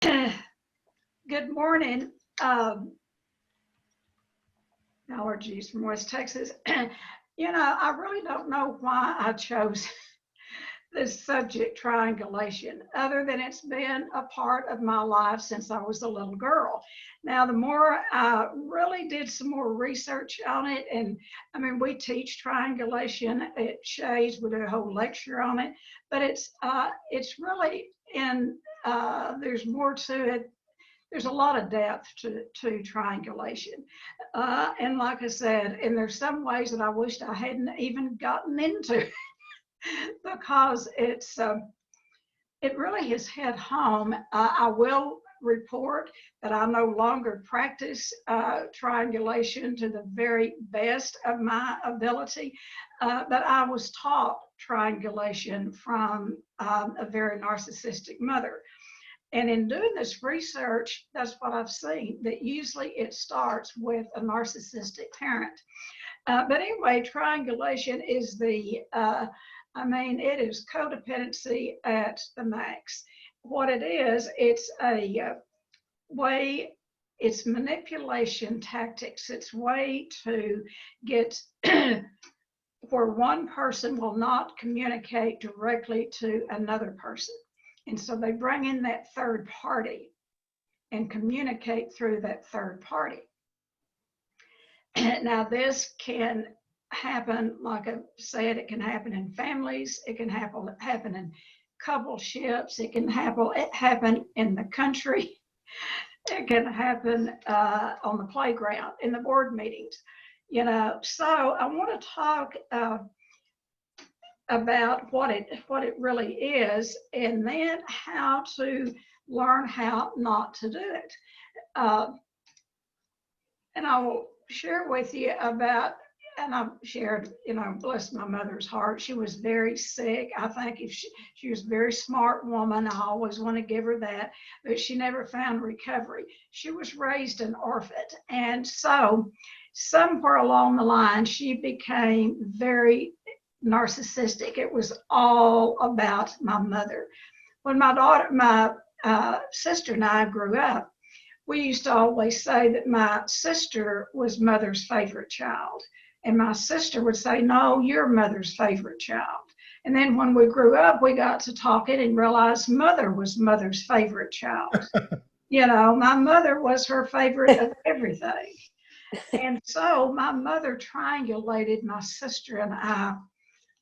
Good morning, allergies from West Texas. I really don't know why I chose this subject, triangulation, other than it's been a part of my life since I was a little girl. Now, the more I really did some more research on it, and I mean, we teach triangulation at Shays, we do a whole lecture on it, but it's really in, there's more to it. There's a lot of depth to triangulation. And like I said, and there's some ways that I wished I hadn't even gotten into because it really has hit home. I will report that I no longer practice triangulation to the very best of my ability, but I was taught triangulation from a very narcissistic mother. And in doing this research, that's what I've seen, that usually it starts with a narcissistic parent. But anyway, triangulation is it is codependency at the max. What it is, it's a way, it's manipulation tactics. It's way to get where one person will not communicate directly to another person. And so they bring in that third party and communicate through that third party. Now, this can happen, like I said, it can happen in families, it can happen in coupleships, it can happen in the country, it can happen on the playground, in the board meetings. So I want to talk about what it really is, and then how to learn how not to do it. And I will share with you about, and I've shared, bless my mother's heart. She was very sick. I think if she was a very smart woman, I always want to give her that, but she never found recovery. She was raised an orphan. And so somewhere along the line, she became very narcissistic. It was all about my mother. When my sister and I grew up, we used to always say that my sister was mother's favorite child. And my sister would say, no, you're mother's favorite child. And then when we grew up, we got to talking and realized mother was mother's favorite child. My mother was her favorite of everything. And so my mother triangulated my sister and I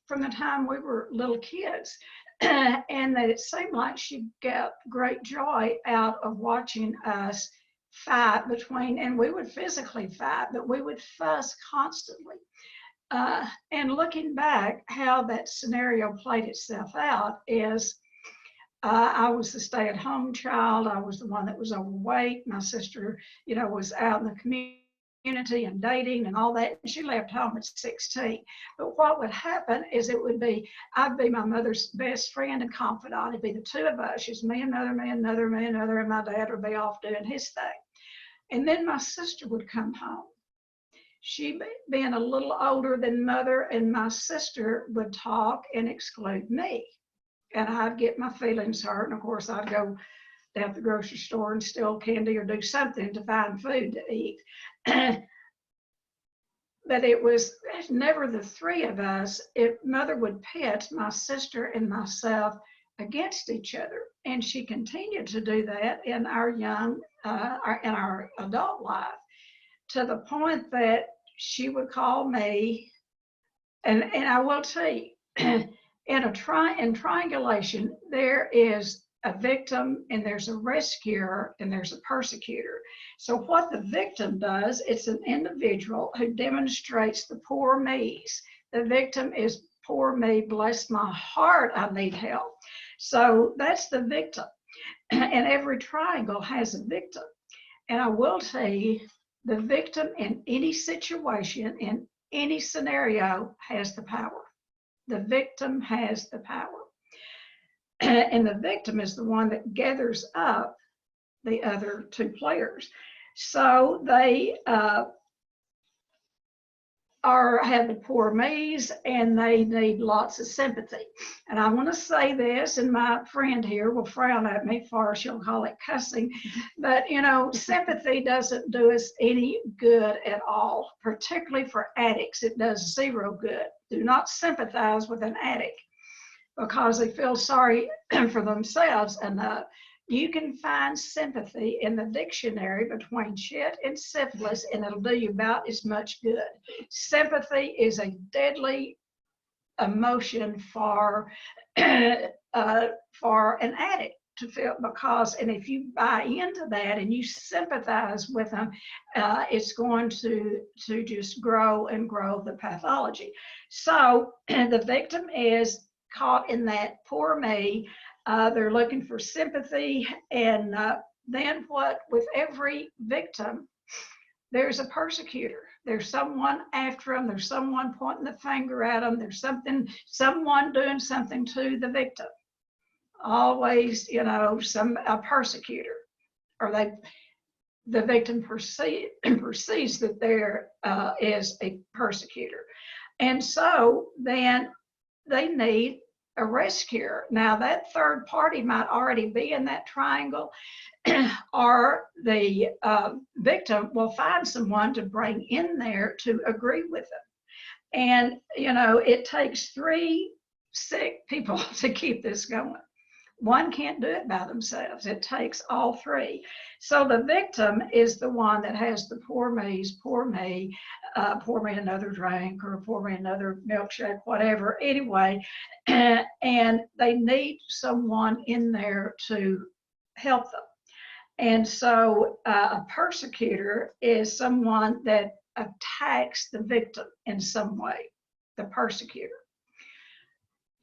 from the time we were little kids. And that it seemed like she got great joy out of watching us fight and we would physically fight, but we would fuss constantly. And looking back, how that scenario played itself out is I was the stay-at-home child. I was the one that was overweight. My sister, was out in the community and dating and all that. And she left home at 16. But what would happen is I'd be my mother's best friend and confidant. It'd be the two of us, just me, another, and my dad would be off doing his thing. And then my sister would come home. She being a little older than mother, and my sister would talk and exclude me. And I'd get my feelings hurt. And of course, I'd go down to the grocery store and steal candy or do something to find food to eat. But it was never the three of us. Mother would pit my sister and myself against each other. And she continued to do that in our in our adult life, to the point that she would call me, and I will tell you, in triangulation, there is a victim and there's a rescuer and there's a persecutor. So what the victim does, it's an individual who demonstrates the poor me's. The victim is poor me, bless my heart, I need help. So that's the victim. And every triangle has a victim. And I will tell you, the victim in any situation, in any scenario, has the power. The victim has the power. And the victim is the one that gathers up the other two players. So they are have the poor me's, and they need lots of sympathy. And I want to say this, and my friend here will frown at me for she'll call it cussing, but you know, sympathy doesn't do us any good at all, particularly for addicts. It does zero good. Do not sympathize with an addict because they feel sorry for themselves enough. You can find sympathy in the dictionary between shit and syphilis, and it'll do you about as much good. Sympathy is a deadly emotion for an addict to feel, because, and if you buy into that and you sympathize with them, it's going to just grow and grow the pathology. So the victim is caught in that poor me. They're looking for sympathy, and then what? With every victim, there's a persecutor. There's someone after them. There's someone pointing the finger at them. There's someone doing something to the victim. Always, you know, a persecutor, or the victim perceives that there is a persecutor, and so then they need a rescuer. Now that third party might already be in that triangle, or the victim will find someone to bring in there to agree with them. And you know, it takes 3 sick people to keep this going. One can't do it by themselves. It takes all 3. So the victim is the one that has the poor me's, pour me another drink, or pour me another milkshake, whatever. Anyway, and they need someone in there to help them. And so a persecutor is someone that attacks the victim in some way, the persecutor.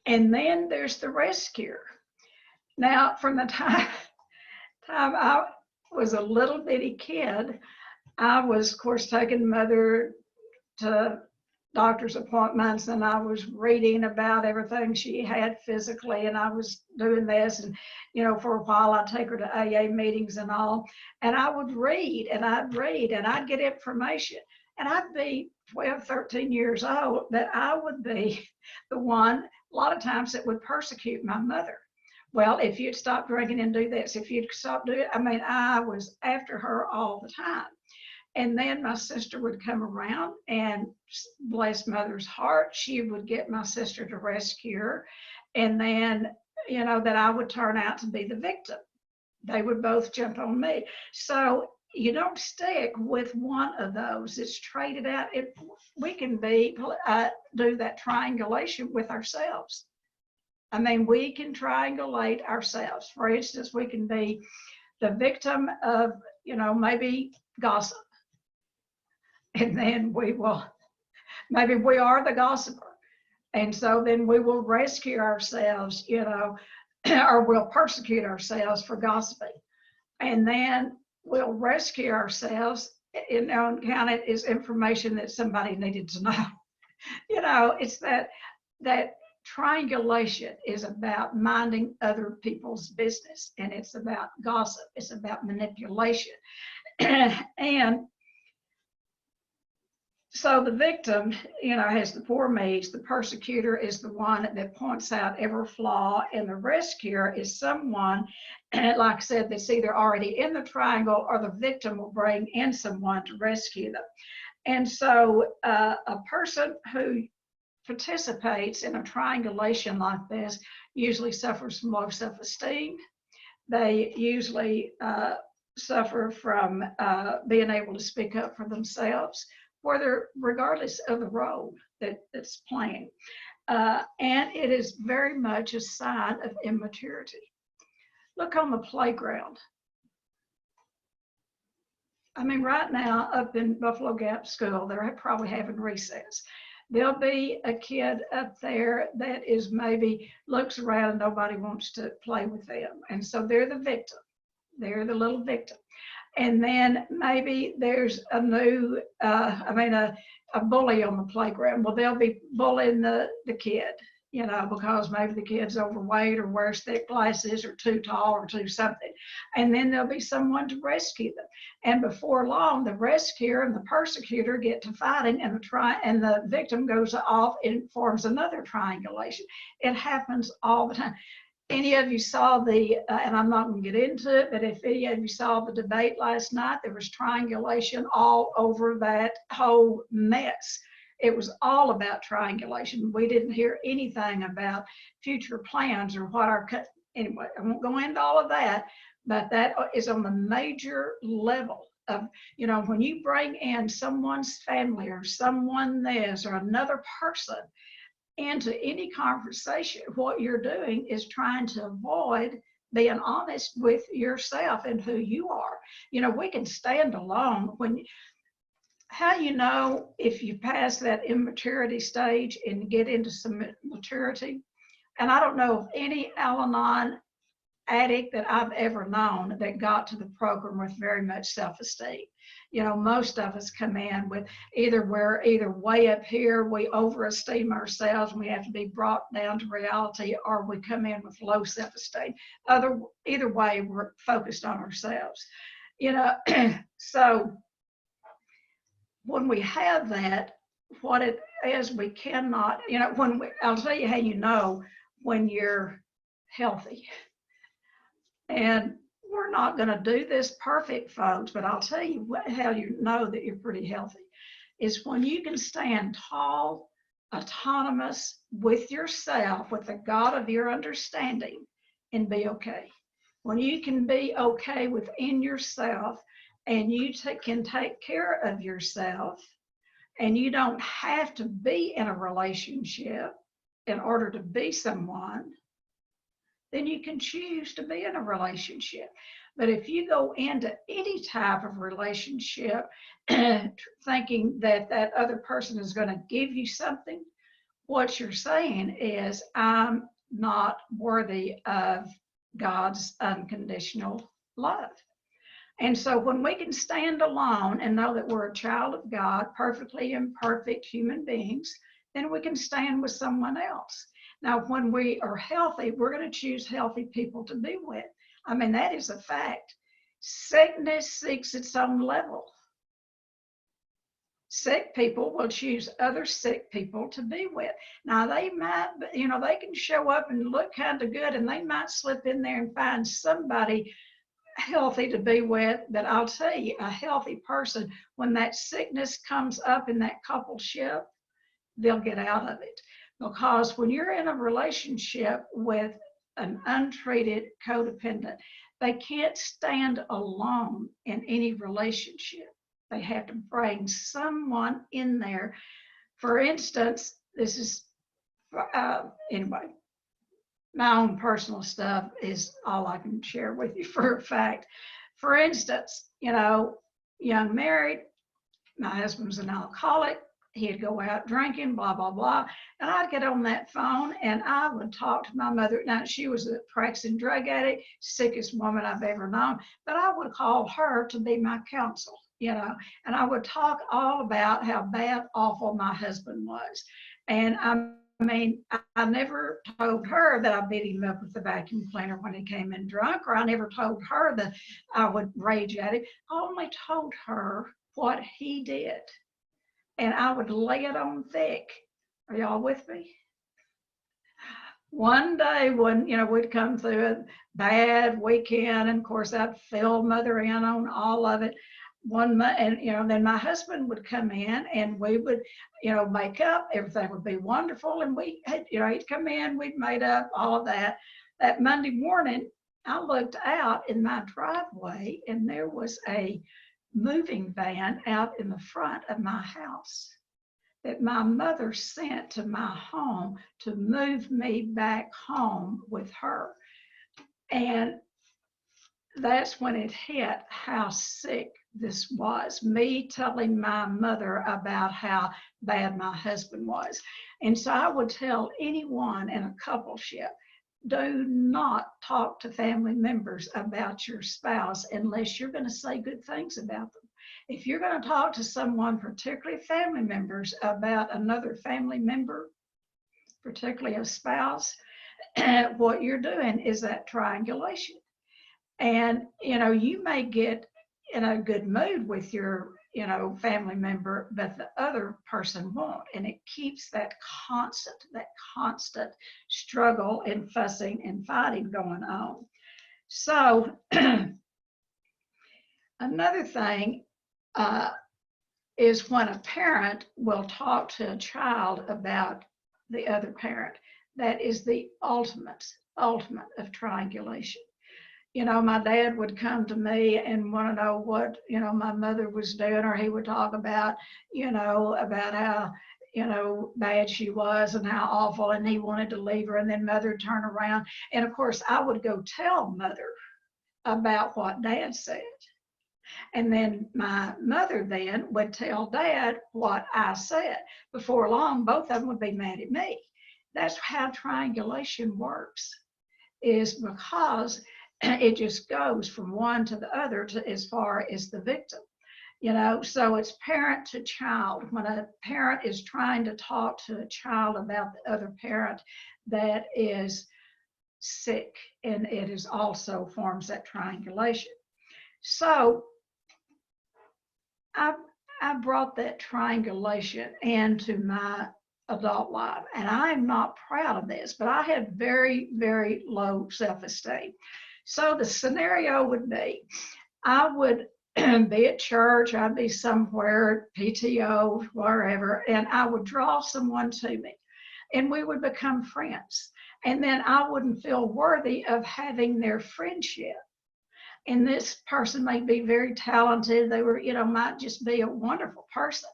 And then there's the rescuer. Now, from the time I was a little bitty kid, I was, of course, taking mother to doctor's appointments, and I was reading about everything she had physically, and I was doing this, and you know, for a while I'd take her to AA meetings and all, and I would read, and I'd get information, and I'd be 12, 13 years old, that I would be the one, a lot of times, that would persecute my mother. Well, if you'd stop drinking and do this, if you'd stop doing it, I mean, I was after her all the time. And then my sister would come around, and bless mother's heart, she would get my sister to rescue her. And then, you know, that I would turn out to be the victim. They would both jump on me. So you don't stick with one of those. It's traded out. We can do that triangulation with ourselves. I mean, we can triangulate ourselves. For instance, we can be the victim of, you know, maybe gossip. And then maybe we are the gossiper. And so then we will rescue ourselves, you know, or we'll persecute ourselves for gossiping. And then we'll rescue ourselves, you know, and count it as information that somebody needed to know. You know, it's that triangulation is about minding other people's business, and it's about gossip. It's about manipulation. And so the victim, you know, has the poor me's. The persecutor is the one that points out every flaw, and the rescuer is someone, like I said, that's either already in the triangle, or the victim will bring in someone to rescue them. And so a person who participates in a triangulation like this usually suffers from low self-esteem. They usually suffer from being able to speak up for themselves, regardless of the role that's playing. And it is very much a sign of immaturity. Look on the playground. I mean, right now up in Buffalo Gap School, they're probably having recess. There'll be a kid up there that is maybe looks around and nobody wants to play with them. And so they're the victim. They're the little victim. And then maybe there's a new, a bully on the playground. Well, they'll be bullying the kid. because maybe the kid's overweight or wears thick glasses or too tall or too something. And then there'll be someone to rescue them. And before long, the rescuer and the persecutor get to fighting, and the victim goes off and forms another triangulation. It happens all the time. Any of you saw and I'm not going to get into it, but if any of you saw the debate last night, there was triangulation all over that whole mess. It was all about triangulation. We didn't hear anything about future plans or anyway, I won't go into all of that, but that is on the major level of, when you bring in someone's family or someone this or another person into any conversation, what you're doing is trying to avoid being honest with yourself and who you are. We can stand alone how you know if you pass that immaturity stage and get into some maturity. And I don't know of any Al-Anon addict that I've ever known that got to the program with very much self-esteem. Most of us come in with we're either way up here, we overesteem ourselves and we have to be brought down to reality, or we come in with low self-esteem. Either way, we're focused on ourselves. So when we have that, what it is, we cannot, I'll tell you how when you're healthy. And we're not going to do this perfect, folks, but I'll tell you how you know that you're pretty healthy is when you can stand tall, autonomous with yourself, with the God of your understanding, and be okay. When you can be okay within yourself and you can take care of yourself, and you don't have to be in a relationship in order to be someone, then you can choose to be in a relationship. But if you go into any type of relationship thinking that that other person is going to give you something, what you're saying is, I'm not worthy of God's unconditional love. And so when we can stand alone and know that we're a child of God, perfectly imperfect human beings, then we can stand with someone else. Now, when we are healthy, we're going to choose healthy people to be with. I mean, that is a fact. Sickness seeks its own level. Sick people will choose other sick people to be with. Now, they might, they can show up and look kind of good, and they might slip in there and find somebody healthy to be with. But I'll tell you, a healthy person, when that sickness comes up in that coupleship, they'll get out of it. Because when you're in a relationship with an untreated codependent, they can't stand alone in any relationship. They have to bring someone in there. For instance, this is, anyway, my own personal stuff is all I can share with you for a fact. For instance, young married, my husband's an alcoholic. He'd go out drinking, blah, blah, blah. And I'd get on that phone and I would talk to my mother. Now, she was a practicing drug addict, sickest woman I've ever known. But I would call her to be my counsel, and I would talk all about how bad, awful my husband was. And I never told her that I beat him up with the vacuum cleaner when he came in drunk, or I never told her that I would rage at him. I only told her what he did. And I would lay it on thick. Are y'all with me? One day when, we'd come through a bad weekend, and of course I'd fill mother in on all of it. Then my husband would come in and we would, make up, everything would be wonderful. And he'd come in, we'd made up all of that. That Monday morning, I looked out in my driveway and there was a moving van out in the front of my house that my mother sent to my home to move me back home with her. And that's when it hit how sick this was, me telling my mother about how bad my husband was. And so I would tell anyone in a coupleship, do not talk to family members about your spouse unless you're going to say good things about them. If you're going to talk to someone, particularly family members, about another family member, particularly a spouse, what you're doing is that triangulation. And, you may get in a good mood with your, family member, but the other person won't. And it keeps that constant struggle and fussing and fighting going on. So another thing is when a parent will talk to a child about the other parent. That is the ultimate of triangulation. My dad would come to me and want to know what, my mother was doing, or he would talk about, about how, bad she was and how awful, and he wanted to leave her, and then mother would turn around. And of course, I would go tell mother about what dad said. And then my mother then would tell dad what I said. Before long, both of them would be mad at me. That's how triangulation works, is because it just goes from one to the other to as far as the victim. So it's parent to child. When a parent is trying to talk to a child about the other parent that is sick, and it is also forms that triangulation. So I brought that triangulation into my adult life, and I'm not proud of this, but I had very, very low self-esteem. So the scenario would be, I would be at church, I'd be somewhere, PTO, wherever, and I would draw someone to me, and we would become friends. And then I wouldn't feel worthy of having their friendship. And this person may be very talented. They were, might just be a wonderful person.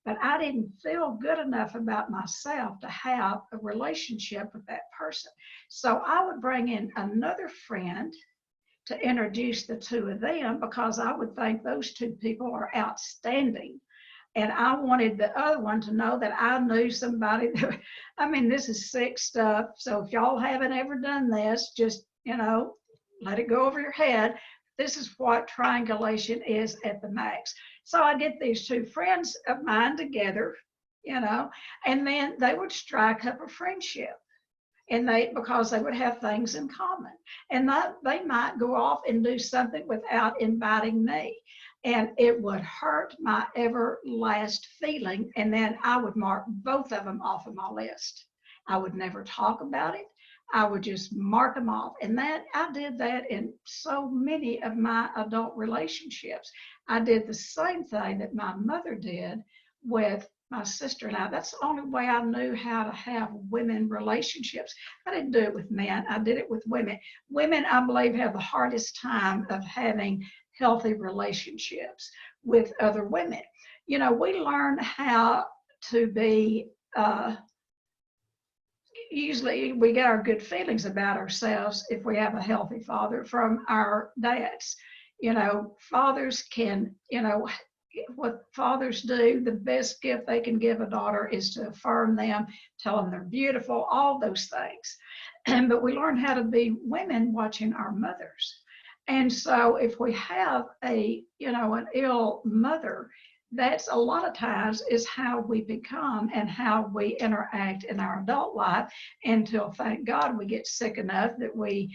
But I didn't feel good enough about myself to have a relationship with that person. So I would bring in another friend to introduce the two of them, because I would think those two people are outstanding. And I wanted the other one to know that I knew somebody that, this is sick stuff. So if y'all haven't ever done this, just, let it go over your head. This is what triangulation is at the max. So I get these two friends of mine together, and then they would strike up a friendship. And because they would have things in common. And they might go off and do something without inviting me. And it would hurt my everlast feeling. And then I would mark both of them off of my list. I would never talk about it. I would just mark them off. And I did that in so many of my adult relationships. I did the same thing that my mother did with my sister and I. That's the only way I knew how to have women relationships. I didn't do it with men. I did it with women. Women, I believe, have the hardest time of having healthy relationships with other women. We learn how to be, usually we get our good feelings about ourselves if we have a healthy father from our dads. Fathers can, what fathers do, the best gift they can give a daughter is to affirm them, tell them they're beautiful, all those things. But we learn how to be women watching our mothers. And so if we have an ill mother, that's a lot of times is how we become and how we interact in our adult life, until, thank God, we get sick enough that we,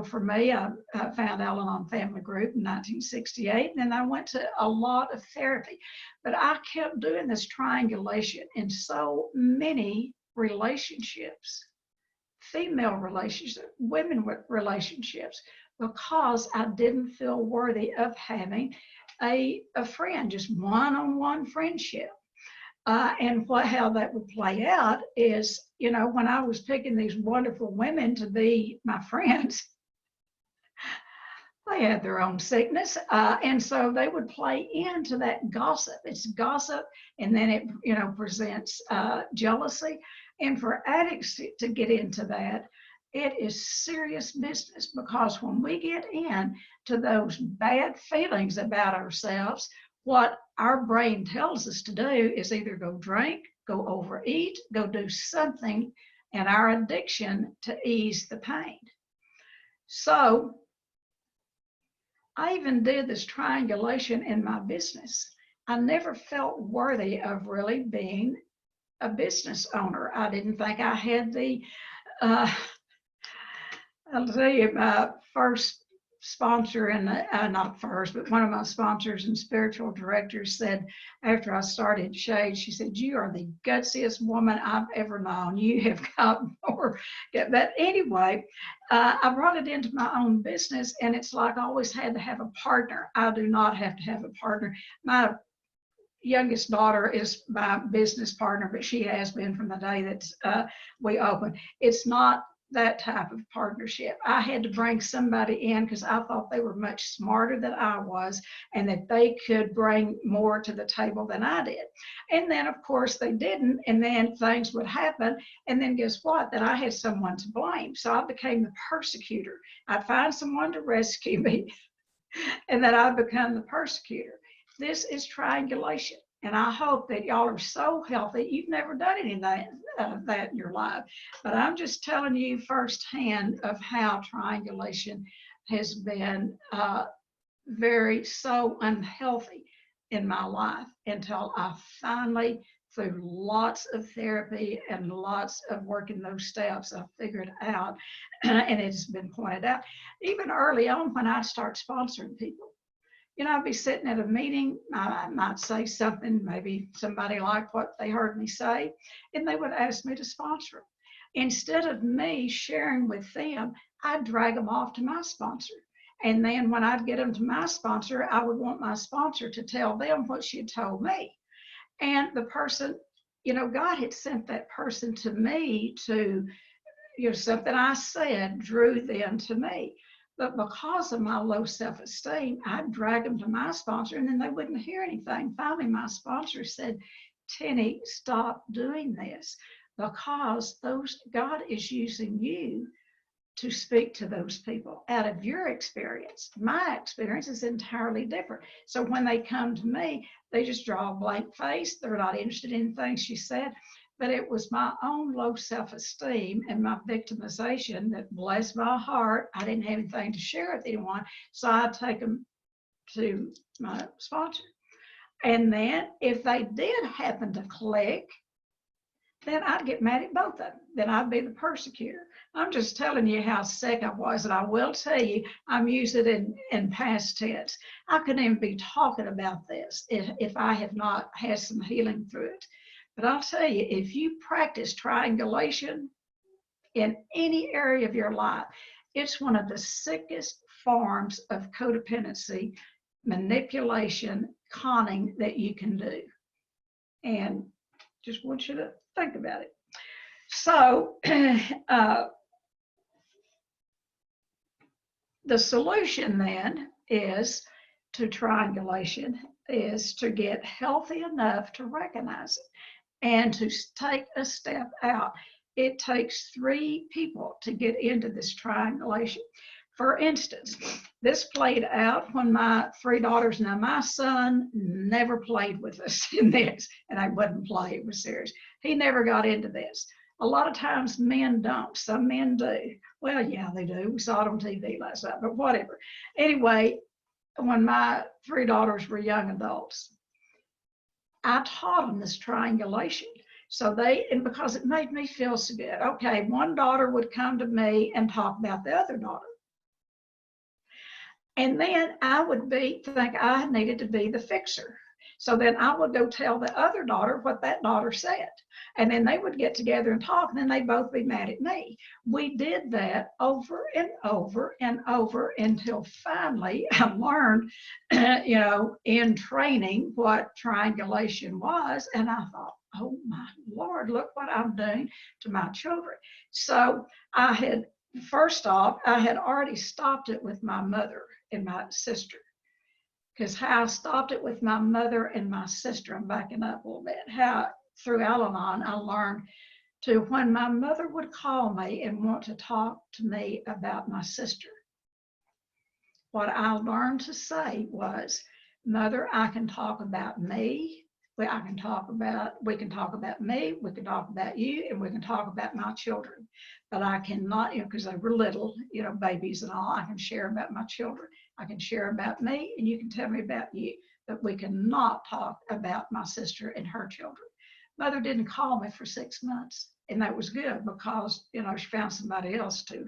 for me, I found Al-Anon Family Group in 1968, and I went to a lot of therapy. But I kept doing this triangulation in so many relationships, female relationships, women relationships, because I didn't feel worthy of having a friend, just one-on-one friendship. And how that would play out is, when I was picking these wonderful women to be my friends, they had their own sickness. And so they would play into that gossip. It's gossip, and then it, presents jealousy. And for addicts to get into that, it is serious business, because when we get into those bad feelings about ourselves, what our brain tells us to do is either go drink, go overeat, go do something in our addiction to ease the pain. So I even did this triangulation in my business. I never felt worthy of really being a business owner. I didn't think I had the, uh, I'll tell you, my first sponsor, and not first, but one of my sponsors and spiritual directors said, after I started Shade, she said, "You are the gutsiest woman I've ever known. You have got more." But anyway, I brought it into my own business, and it's like I always had to have a partner. I do not have to have a partner. My youngest daughter is my business partner, but she has been from the day that we opened. It's not that type of partnership. I had to bring somebody in because I thought they were much smarter than I was and that they could bring more to the table than I did. And then, of course, they didn't. And then things would happen. And then guess what? That I had someone to blame. So I became the persecutor. I'd find someone to rescue me, and then I'd become the persecutor. This is triangulation. And I hope that y'all are so healthy. You've never done anything that in your life. But I'm just telling you firsthand of how triangulation has been very so unhealthy in my life until I finally, through lots of therapy and lots of working those steps, I figured out, and it's been pointed out, even early on when I start sponsoring people. You know, I'd be sitting at a meeting, I might say something, maybe somebody liked what they heard me say, and they would ask me to sponsor them. Instead of me sharing with them, I'd drag them off to my sponsor. And then when I'd get them to my sponsor, I would want my sponsor to tell them what she had told me. And the person, you know, God had sent that person to me to, you know, something I said drew them to me. But because of my low self-esteem, I'd drag them to my sponsor and then they wouldn't hear anything. Finally, my sponsor said, "Tennie, stop doing this because God is using you to speak to those people out of your experience. My experience is entirely different." So when they come to me, they just draw a blank face. They're not interested in things she said. But it was my own low self-esteem and my victimization that blessed my heart. I didn't have anything to share with anyone, so I'd take them to my sponsor. And then if they did happen to click, then I'd get mad at both of them. Then I'd be the persecutor. I'm just telling you how sick I was, and I will tell you, I'm using it in past tense. I couldn't even be talking about this if I have not had some healing through it. But I'll tell you, if you practice triangulation in any area of your life, it's one of the sickest forms of codependency, manipulation, conning that you can do. And just want you to think about it. So the solution then is to triangulation is to get healthy enough to recognize it and to take a step out. It takes 3 people to get into this triangulation. For instance, this played out when my 3 daughters, now my son never played with us in this, and I wouldn't play, it was serious. He never got into this. A lot of times men don't, some men do. Well, yeah, they do. We saw it on TV last night, but whatever. Anyway, when my 3 daughters were young adults, I taught them this triangulation. So and because it made me feel so good. Okay, one daughter would come to me and talk about the other daughter. And then I would think I needed to be the fixer. So then I would go tell the other daughter what that daughter said. And then they would get together and talk, and then they'd both be mad at me. We did that over and over and over until finally I learned, you know, in training what triangulation was. And I thought, oh my Lord, look what I'm doing to my children. So first off, I had already stopped it with my mother and my sister. Because how I stopped it with my mother and my sister, I'm backing up a little bit, how through Al-Anon I learned to, when my mother would call me and want to talk to me about my sister, what I learned to say was, "Mother, I can talk about me. We can talk about me, we can talk about you, and we can talk about my children. But I cannot, you know, because they were little, you know, babies and all, I can share about my children. I can share about me, and you can tell me about you. But we cannot talk about my sister and her children." Mother didn't call me for 6 months. And that was good because, she found somebody else to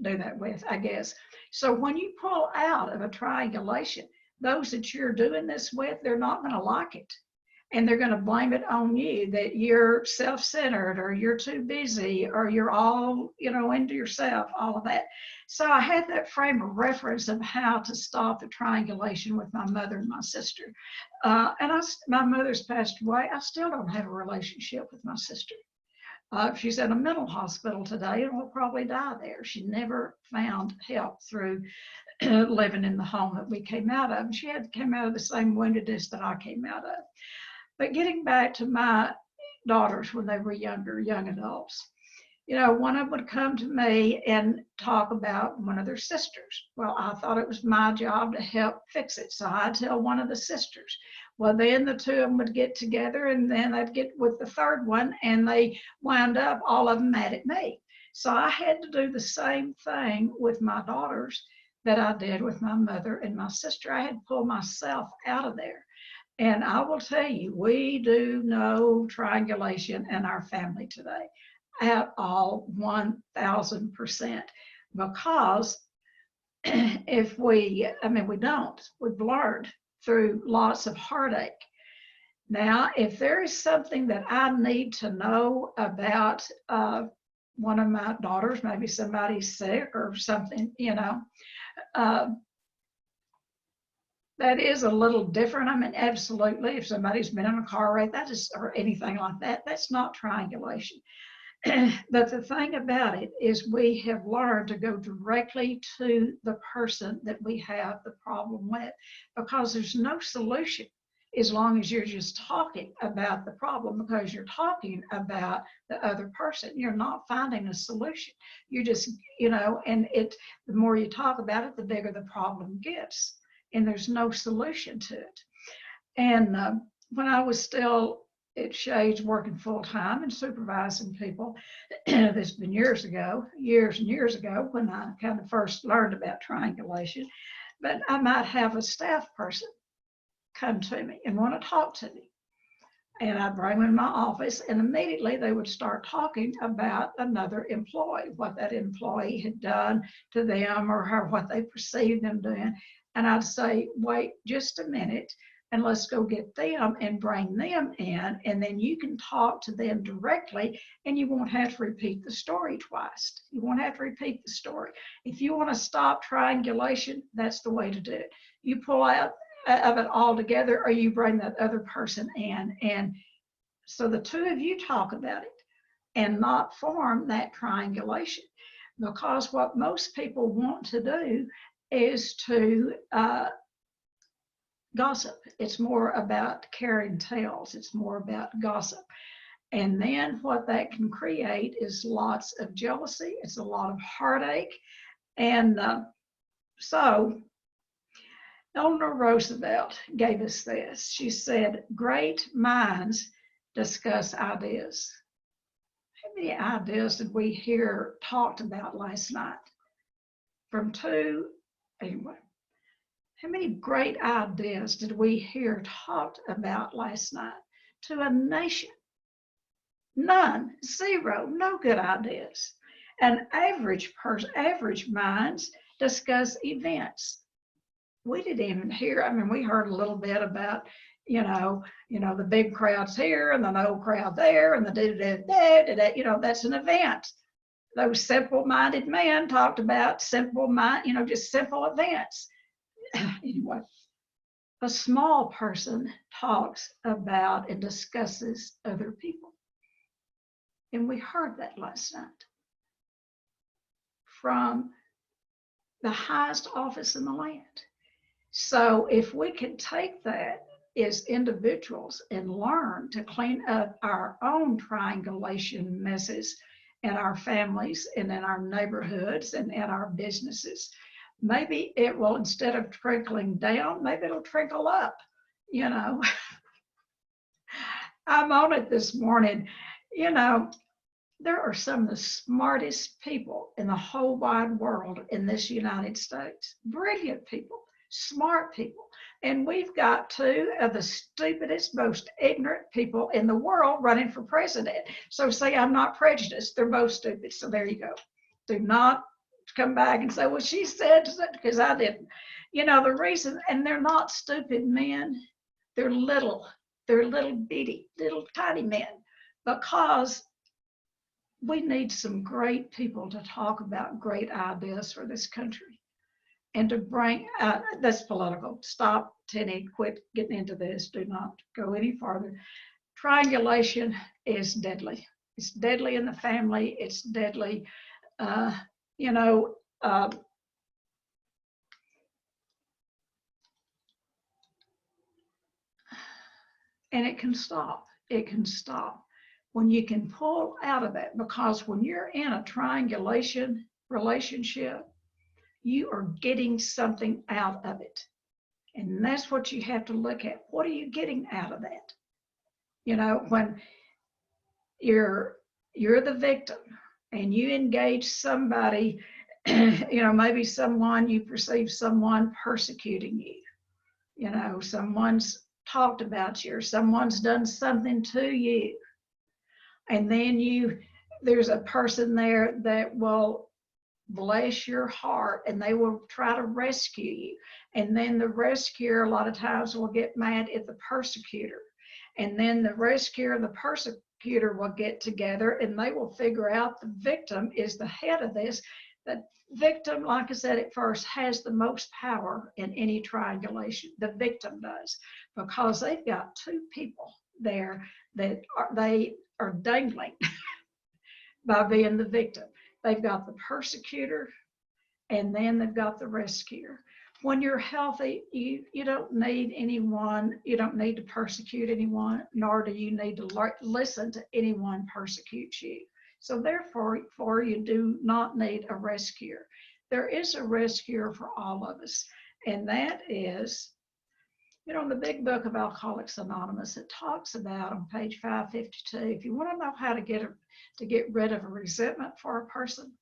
do that with, I guess. So when you pull out of a triangulation, those that you're doing this with, they're not going to like it. And they're going to blame it on you that you're self-centered or you're too busy or you're all, into yourself, all of that. So I had that frame of reference of how to stop the triangulation with my mother and my sister. My mother's passed away. I still don't have a relationship with my sister. She's in a mental hospital today and will probably die there. She never found help through living in the home that we came out of. She came out of the same woundedness that I came out of. But getting back to my daughters when they were younger, young adults, one of them would come to me and talk about one of their sisters. Well, I thought it was my job to help fix it. So I'd tell one of the sisters. Well, then the two of them would get together and then I'd get with the third one and they wound up all of them mad at me. So I had to do the same thing with my daughters that I did with my mother and my sister. I had to pull myself out of there. And I will tell you, we do no triangulation in our family today at all, 1,000%, because we don't. We've learned through lots of heartache. Now, if there is something that I need to know about one of my daughters, maybe somebody's sick or something, that is a little different. Absolutely, if somebody's been in a car wreck, or anything like that, that's not triangulation. But the thing about it is we have learned to go directly to the person that we have the problem with, because there's no solution as long as you're just talking about the problem, because you're talking about the other person. You're not finding a solution. You're just, and the more you talk about it, the bigger the problem gets. And there's no solution to it. And when I was still at Shades working full time and supervising people, this has been years and years ago when I kind of first learned about triangulation, but I might have a staff person come to me and want to talk to me. And I'd bring them in my office and immediately they would start talking about another employee, what that employee had done to them or what they perceived them doing. And I'd say, wait just a minute and let's go get them and bring them in. And then you can talk to them directly and you won't have to repeat the story twice. You won't have to repeat the story. If you want to stop triangulation, that's the way to do it. You pull out of it all together or you bring that other person in. And so the two of you talk about it and not form that triangulation. Because what most people want to do is to gossip. It's more about carrying tales. It's more about gossip. And then what that can create is lots of jealousy. It's a lot of heartache. And so Eleanor Roosevelt gave us this. She said, great minds discuss ideas. How many ideas did we hear talked about last night? Anyway, how many great ideas did we hear talked about last night to a nation? None, zero, no good ideas. An average minds discuss events. We didn't even hear, we heard a little bit about, the big crowds here and the no crowd there and the da-da-da-da-da-da, that's an event. Those simple-minded men talked about just simple events. Anyway, a small person talks about and discusses other people. And we heard that last night from the highest office in the land. So if we can take that as individuals and learn to clean up our own triangulation messes in our families and in our neighborhoods and in our businesses, maybe it will, instead of trickling down, maybe it'll trickle up, I'm on it this morning. There are some of the smartest people in the whole wide world in this United States. Brilliant people, smart people. And we've got two of the stupidest, most ignorant people in the world running for president. So say I'm not prejudiced. They're both stupid. So there you go. Do not come back and say, well, she said, because I didn't. The reason, and they're not stupid men. They're little bitty, little tiny men, because we need some great people to talk about great ideas for this country and to bring, that's political. Stop, Tennie, quit getting into this. Do not go any farther. Triangulation is deadly. It's deadly in the family. It's deadly, you know, and it can stop. It can stop when you can pull out of that, because when you're in a triangulation relationship, you are getting something out of it. And that's what you have to look at. What are you getting out of that? When you're the victim and you engage somebody, maybe someone, you perceive someone persecuting you, someone's talked about you, or someone's done something to you. And then there's a person there that will bless your heart and they will try to rescue you. And then the rescuer a lot of times will get mad at the persecutor. And then the rescuer and the persecutor will get together and they will figure out the victim is the head of this. The victim, like I said at first, has the most power in any triangulation. The victim does, because they've got two people there that they are dangling by being the victim. They've got the persecutor and then they've got the rescuer. When you're healthy, you don't need anyone, you don't need to persecute anyone, nor do you need to listen to anyone persecute you. So therefore, you do not need a rescuer. There is a rescuer for all of us, and that is, in the big book of Alcoholics Anonymous, it talks about on page 552, if you want to know how to get rid of a resentment for a person,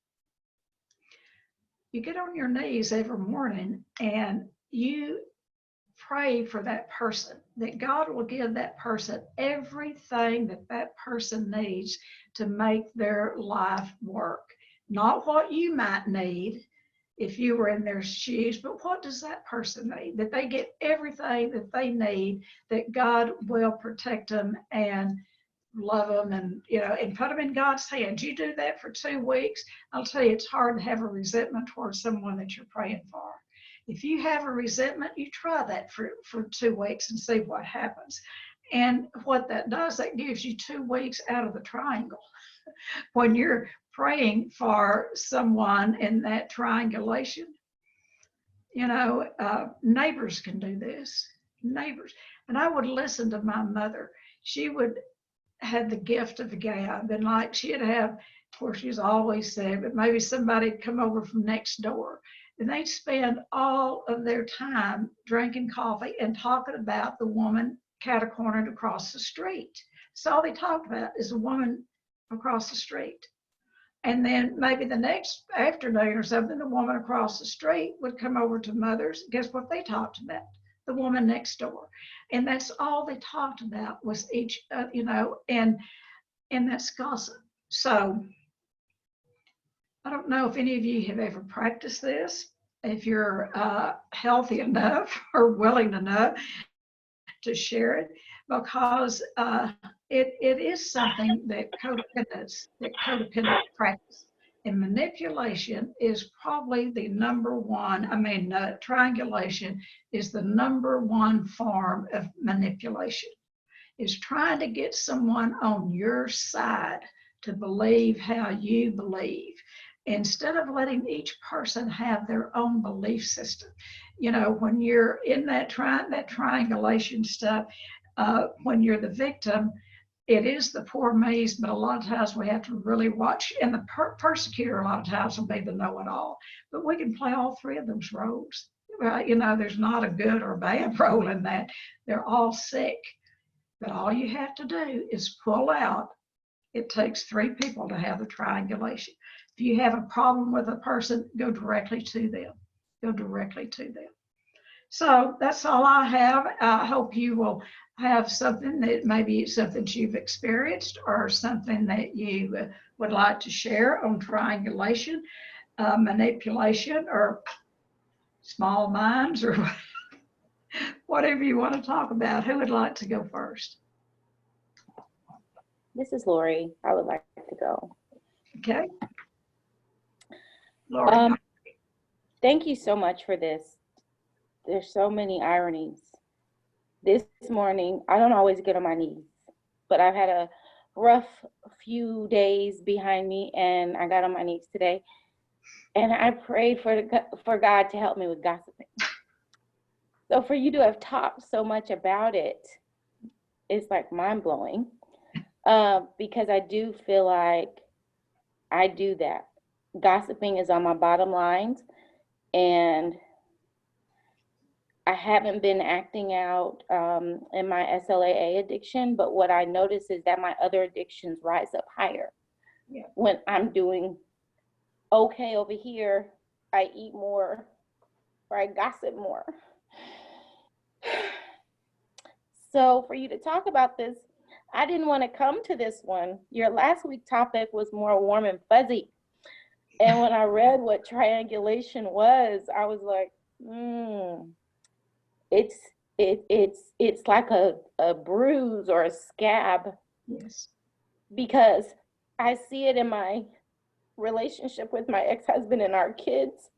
you get on your knees every morning and you pray for that person, that God will give that person everything that person needs to make their life work. Not what you might need if you were in their shoes, but what does that person need? That they get everything that they need, that God will protect them and love them and put them in God's hands. You do that for 2 weeks, I'll tell you, it's hard to have a resentment towards someone that you're praying for. If you have a resentment, you try that for 2 weeks and see what happens. And what that does, that gives you 2 weeks out of the triangle. When you're praying for someone in that triangulation, neighbors can do this. Neighbors. And I would listen to my mother. She would have the gift of the gab, and like she'd have, of course, she's always said, but maybe somebody'd come over from next door. And they'd spend all of their time drinking coffee and talking about the woman catacornered across the street. So all they talked about is a woman across the street. And then maybe the next afternoon or something, the woman across the street would come over to Mother's. Guess what they talked about? The woman next door. And that's all they talked about was and that's gossip. So I don't know if any of you have ever practiced this, if you're healthy enough or willing enough to share it, because it is something that codependents practice. And manipulation is probably the number one, triangulation is the number one form of manipulation, is trying to get someone on your side to believe how you believe, instead of letting each person have their own belief system. When you're in that triangulation stuff, when you're the victim, it is the poor me's, but a lot of times we have to really watch, and the persecutor a lot of times will be the know-it-all. But we can play all three of those roles. There's not a good or a bad role in that. They're all sick. But all you have to do is pull out. It takes 3 people to have the triangulation. If you have a problem with a person, go directly to them. Go directly to them. So that's all I have. I hope you will have something that maybe it's something you've experienced or something that you would like to share on triangulation, manipulation, or small minds, or whatever you want to talk about. Who would like to go first? This is Lori. I would like to go. Okay. Lori. Thank you so much for this. There's so many ironies. This morning, I don't always get on my knees, but I've had a rough few days behind me, and I got on my knees today, and I prayed for God to help me with gossiping. So for you to have talked so much about it, it's like mind-blowing, because I do feel like I do that. Gossiping is on my bottom lines, and I haven't been acting out in my SLAA addiction, but what I notice is that my other addictions rise up higher. Yeah. When I'm doing okay over here, I eat more or I gossip more. So for you to talk about this, I didn't want to come to this one. Your last week topic was more warm and fuzzy. And when I read what triangulation was, I was like, it's like a bruise or a scab. Yes. Because I see it in my relationship with my ex-husband and our kids.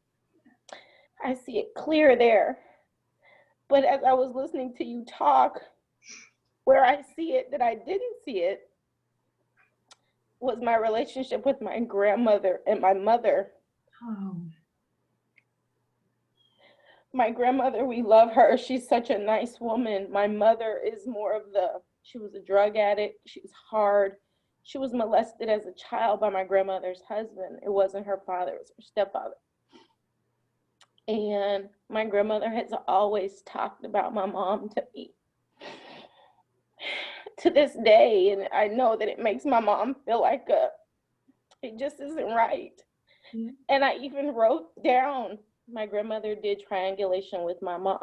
I see it clear there. But as I was listening to you talk, where I see it that I didn't see it was my relationship with my grandmother and my mother. Oh. My grandmother, we love her. She's such a nice woman. My mother is more of she was a drug addict. She's hard. She was molested as a child by my grandmother's husband. It wasn't her father, it was her stepfather. And my grandmother has always talked about my mom to me to this day. And I know that it makes my mom feel like it just isn't right. Mm-hmm. And I even wrote down, my grandmother did triangulation with my mom.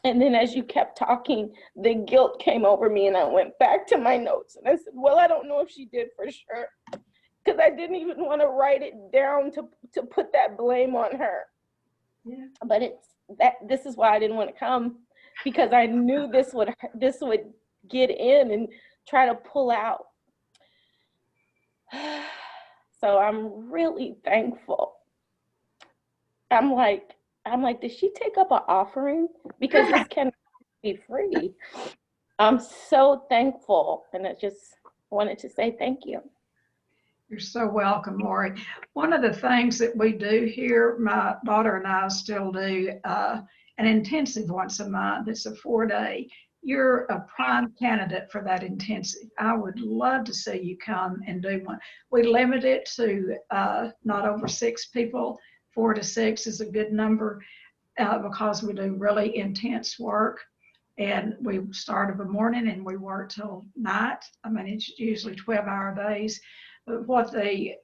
And then as you kept talking, the guilt came over me and I went back to my notes and I said, well, I don't know if she did for sure, because I didn't even want to write it down to put that blame on her. Yeah. But this is why I didn't want to come, because I knew this would get in and try to pull out. So I'm really thankful. I'm like, did she take up an offering? Because this can be free. I'm so thankful, and I just wanted to say thank you. You're so welcome, Lori. One of the things that we do here, my daughter and I still do an intensive once a month. It's a 4-day. You're a prime candidate for that intensive. I would love to see you come and do one. We limit it to not over 6 people. 4 to 6 is a good number because we do really intense work. And we start in the morning and we work till night. I mean, it's usually 12-hour days. But what the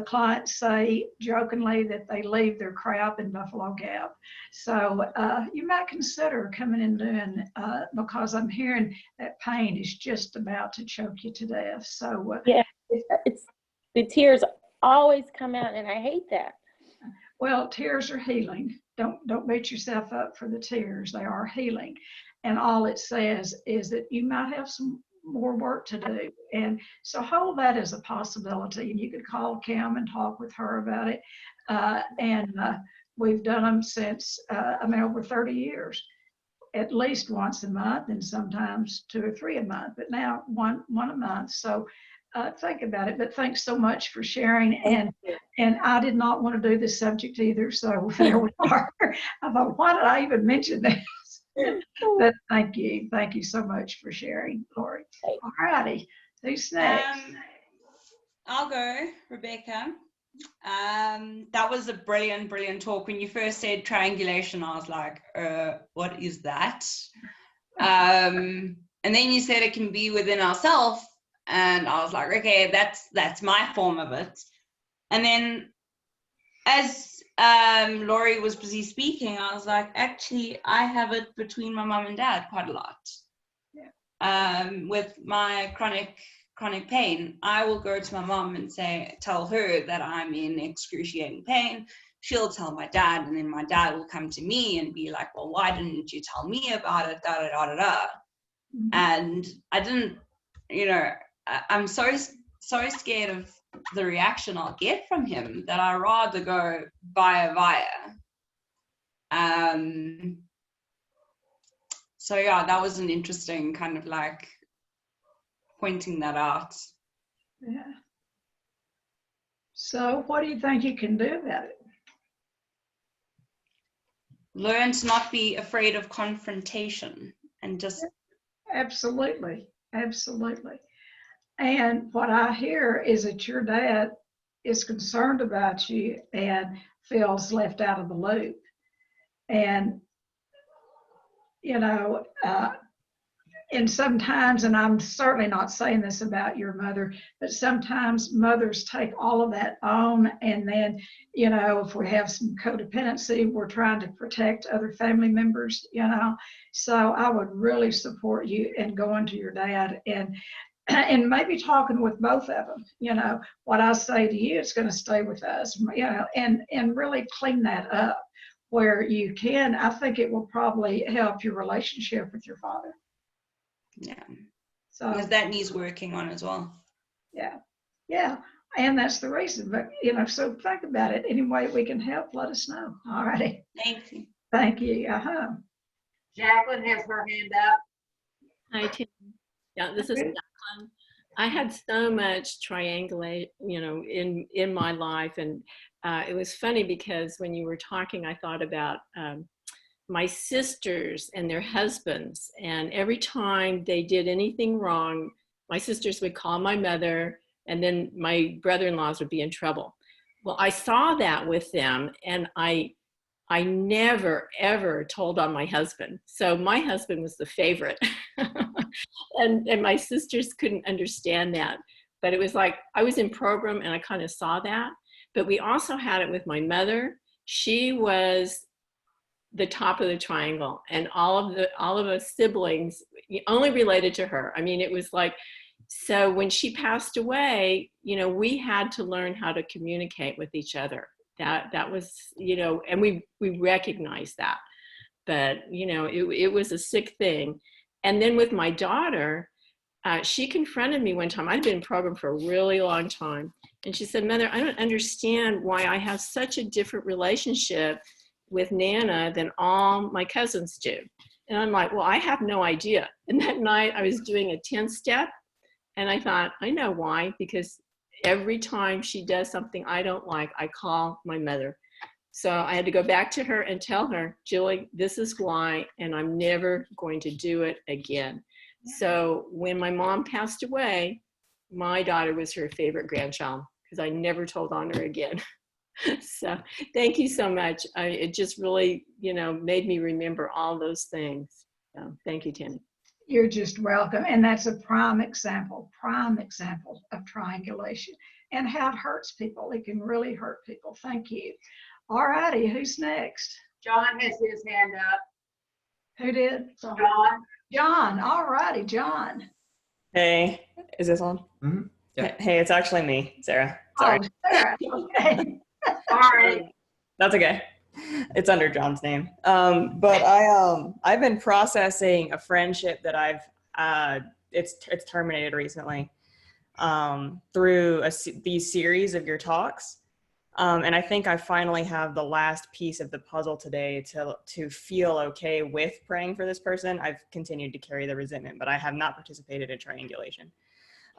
clients say jokingly that they leave their crap in Buffalo Gap. So you might consider coming and doing, because I'm hearing that pain is just about to choke you to death. So yeah, it's the tears always come out, and I hate that. Well, tears are healing. Don't beat yourself up for the tears. They are healing. And all it says is that you might have some more work to do. And so hold that as a possibility. And you could call Kim and talk with her about it. We've done them since, over 30 years, at least once a month, and sometimes 2 or 3 a month, but now one a month. So think about it, but thanks so much for sharing. And I did not want to do this subject either, so there we are. I thought, why did I even mention this? But thank you so much for sharing, Lori. All righty, who's next? I'll go, Rebecca. That was a brilliant talk. When you first said triangulation, I was like, what is that? And then you said it can be within ourselves. And I was like, okay, that's my form of it. And then as Laurie was busy speaking, I was like, actually, I have it between my mom and dad quite a lot. Yeah. With my chronic pain, I will go to my mom and tell her that I'm in excruciating pain. She'll tell my dad, and then my dad will come to me and be like, well, why didn't you tell me about it? Da da da da da. Mhm. And I didn't, I'm so scared of the reaction I'll get from him that I rather go via. So yeah, that was an interesting kind of like pointing that out. Yeah. So what do you think you can do about it? Learn to not be afraid of confrontation and just. Absolutely. Absolutely. And what I hear is that your dad is concerned about you and feels left out of the loop. And, you know, and sometimes, and I'm certainly not saying this about your mother, but sometimes mothers take all of that on. And then, if we have some codependency, we're trying to protect other family members, So I would really support you in going to your dad and maybe talking with both of them. What I say to you is going to stay with us, and really clean that up where you can. I think it will probably help your relationship with your father. Yeah, So because that needs working on as well. yeah, and that's the reason. But so think about it. Any way we can help, let us know. All righty. Thank you. Thank you. Jacqueline has her hand up. Hi, Tim. Yeah, this is Jacqueline. I had so much triangulate, in my life, and it was funny because when you were talking, I thought about my sisters and their husbands, and every time they did anything wrong, my sisters would call my mother, and then my brother-in-laws would be in trouble. Well, I saw that with them, and I never, ever told on my husband. So my husband was the favorite. and my sisters couldn't understand that. But it was like, I was in program and I kind of saw that. But we also had it with my mother. She was the top of the triangle, and all of us siblings only related to her. I mean, it was like, so when she passed away, we had to learn how to communicate with each other. That was, and we recognized that, but it was a sick thing. And then with my daughter, she confronted me one time. I'd been in program for a really long time, and she said, "Mother, I don't understand why I have such a different relationship with Nana than all my cousins do." And I'm like, well, I have no idea. And that night I was doing a 10-step, and I thought, I know why, because every time she does something I don't like, I call my mother. So I had to go back to her and tell her, Julie, this is why, and I'm never going to do it again. So when my mom passed away, my daughter was her favorite grandchild because I never told on her again. So thank you so much. It just really, made me remember all those things. So thank you, Tennie. You're just welcome. And that's a prime example of triangulation and how it hurts people. It can really hurt people. Thank you. All righty, who's next? John has his hand up. Who did? John. John. All righty, John. Hey, is this on? Mm-hmm. Yeah. Hey, it's actually me, Sarah. Sorry. Oh, Sarah. Okay. Sorry. That's okay. It's under John's name. But I've been processing a friendship that it's terminated recently through these series of your talks. And I think I finally have the last piece of the puzzle today to feel okay with praying for this person. I've continued to carry the resentment, but I have not participated in triangulation.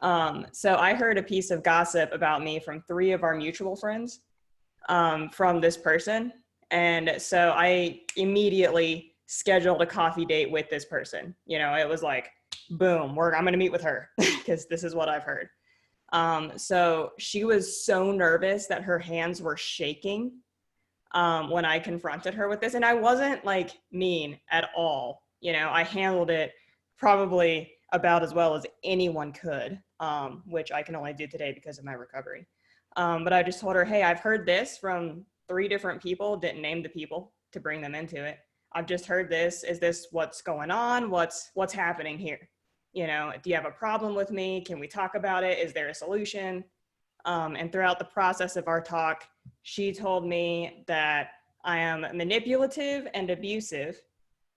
So I heard a piece of gossip about me from 3 of our mutual friends from this person. And so I immediately scheduled a coffee date with this person. It was like, boom, I'm going to meet with her because this is what I've heard. So she was so nervous that her hands were shaking when I confronted her with this. And I wasn't like mean at all. I handled it probably about as well as anyone could, which I can only do today because of my recovery. But I just told her, hey, I've heard this from 3 different people, didn't name the people to bring them into it. I've just heard this. Is this what's going on? What's happening here? You know, do you have a problem with me? Can we talk about it? Is there a solution? And throughout the process of our talk, she told me that I am manipulative and abusive,